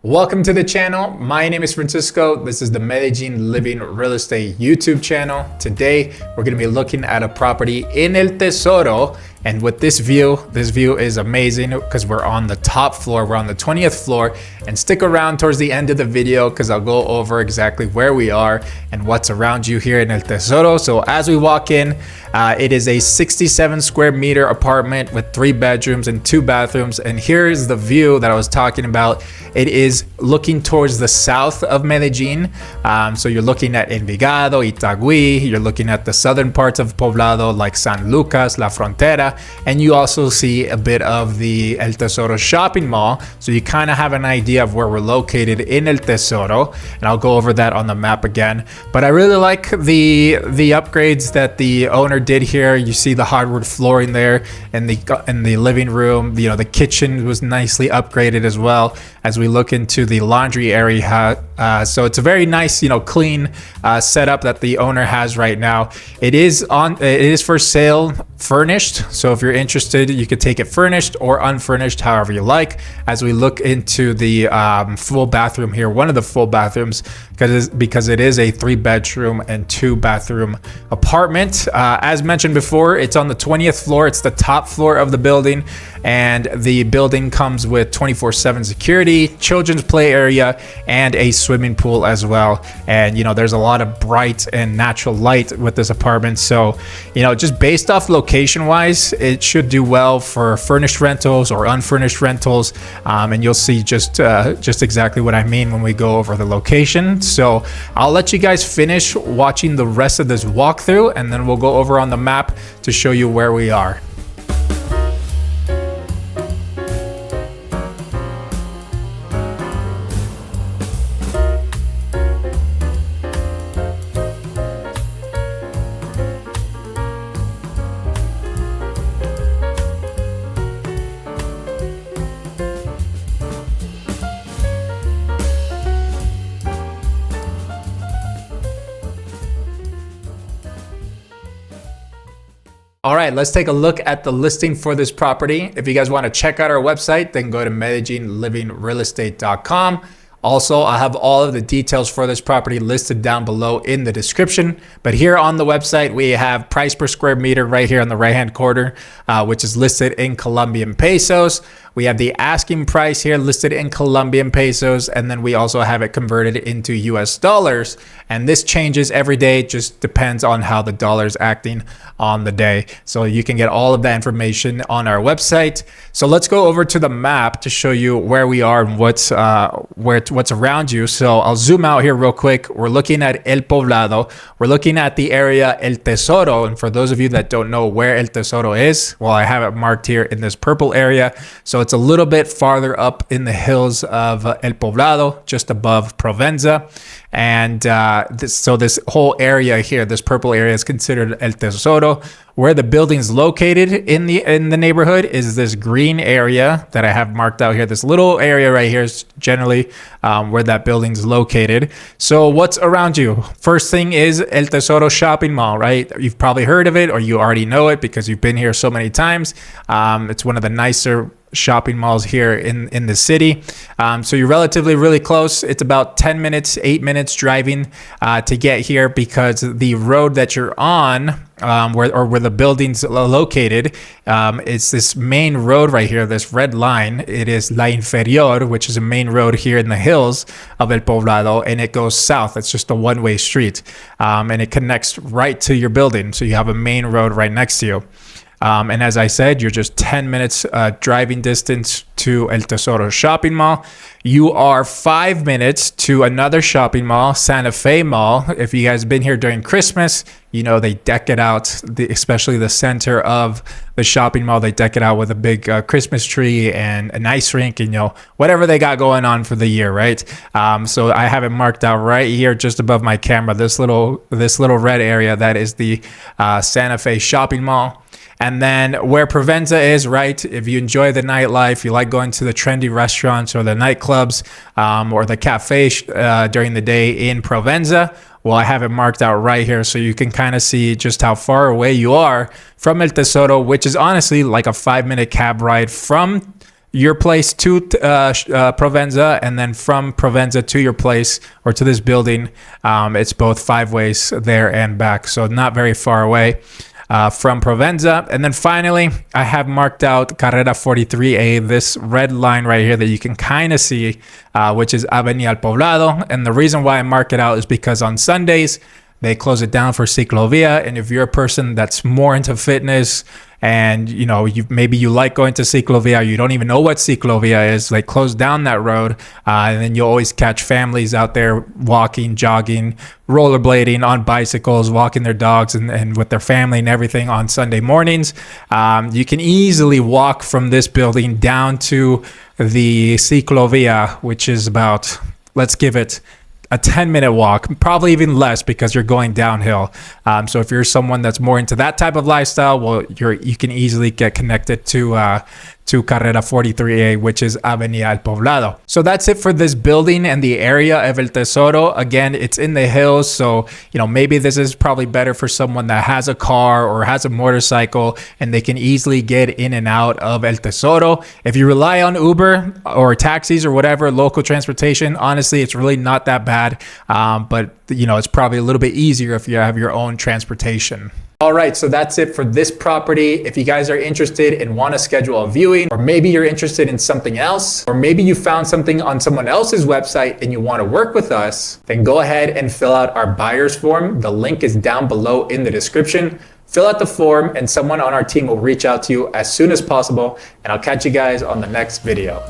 Welcome to the channel. My name is Francisco. This is the Medellin Living Real Estate YouTube channel. Today, we're going to be looking at a property in El Tesoro. And with this view is amazing because we're on the top floor. We're on the 20th floor. And stick around towards the end of the video because I'll go over exactly where we are and what's around you here in El Tesoro. So as we walk in, it is a 67 square meter apartment with 3 bedrooms and 2 bathrooms. And here's the view that I was talking about. It is looking towards the south of Medellin. So you're looking at Envigado, Itagüí. You're looking at the southern parts of Poblado like San Lucas, La Frontera. And you also see a bit of the El Tesoro shopping mall. So you kind of have an idea of where we're located in El Tesoro. And I'll go over that on the map again. But I really like the upgrades that the owner did here. You see the hardwood flooring there in the living room. You know, the kitchen was nicely upgraded as well as we look into the laundry area. So it's a very nice, clean setup that the owner has right now. It is for sale, furnished. So if you're interested, you could take it furnished or unfurnished, however you like. As we look into the full bathroom here, one of the full bathrooms, because it is a 3-bedroom and 2-bathroom apartment. As mentioned before, it's on the 20th floor. It's the top floor of the building, and the building comes with 24/7 security, children's play area, and a swimming pool as well. And there's a lot of bright and natural light with this apartment. So just based off location wise, it should do well for furnished rentals or unfurnished rentals. And you'll see just exactly what I mean when we go over the location. So I'll let you guys finish watching the rest of this walkthrough, and then we'll go over on the map to show you where we are. All right, let's take a look at the listing for this property. If you guys want to check out our website, then go to medellinlivingrealestate.com. Also, I have all of the details for this property listed down below in the description. But here on the website, we have price per square meter right here on the right-hand corner, which is listed in Colombian pesos. We have the asking price here listed in Colombian pesos, and then we also have it converted into US dollars. And this changes every day, just depends on how the dollar is acting on the day. So you can get all of that information on our website. So let's go over to the map to show you where we are and what's around you. So I'll zoom out here real quick. We're looking at El Poblado. We're looking at the area El Tesoro. And for those of you that don't know where El Tesoro is, well, I have it marked here in this purple area. So it's a little bit farther up in the hills of El Poblado, just above Provenza. And this whole area here, this purple area, is considered El Tesoro. Where the building's located in the neighborhood is this green area that I have marked out here. This little area right here is generally where that building's located. So what's around you? First thing is El Tesoro shopping mall, right? You've probably heard of it, or you already know it because you've been here so many times. It's one of the nicer shopping malls here in the city. So you're relatively really close. It's about 8 minutes driving to get here, because the road that you're on, where the building's located, it's this main road right here, this red line. It is La Inferior, which is a main road here in the hills of El Poblado, and it goes south. It's just a one-way street, and it connects right to your building. So you have a main road right next to you. And as I said, you're just 10 minutes driving distance to El Tesoro shopping mall. You are 5 minutes to another shopping mall, Santa Fe Mall. If you guys have been here during Christmas, they deck it out, especially the center of the shopping mall. They deck it out with a big Christmas tree and an ice rink and, whatever they got going on for the year, right? So I have it marked out right here just above my camera, this little red area. That is the Santa Fe shopping mall. And then where Provenza is, right, if you enjoy the nightlife, you like going to the trendy restaurants or the nightclubs or the cafe during the day in Provenza, well, I have it marked out right here so you can kind of see just how far away you are from El Tesoro, which is honestly like a 5-minute cab ride from your place to Provenza, and then from Provenza to your place or to this building, it's both 5 ways there and back, so not very far away from Provenza. And then finally, I have marked out Carrera 43A, this red line right here that you can kind of see, which is Avenida Poblado. And the reason why I mark it out is because on Sundays, they close it down for ciclovia. And if you're a person that's more into fitness and maybe you like going to ciclovia, you don't even know what ciclovia is, they close down that road, and then you'll always catch families out there walking, jogging, rollerblading, on bicycles, walking their dogs and with their family and everything on Sunday mornings. You can easily walk from this building down to the ciclovia, which is about, let's give it a 10-minute walk, probably even less because you're going downhill. So if you're someone that's more into that type of lifestyle, well, you can easily get connected to Carrera 43A, which is Avenida El Poblado. So that's it for this building and the area of El Tesoro. Again, it's in the hills, so maybe this is probably better for someone that has a car or has a motorcycle and they can easily get in and out of El Tesoro. If you rely on Uber or taxis or whatever, local transportation, honestly, it's really not that bad. But it's probably a little bit easier if you have your own transportation. All right, so that's it for this property. If you guys are interested and want to schedule a viewing, or maybe you're interested in something else, or maybe you found something on someone else's website and you want to work with us, then go ahead and fill out our buyer's form. The link is down below in the description. Fill out the form and someone on our team will reach out to you as soon as possible, and I'll catch you guys on the next video.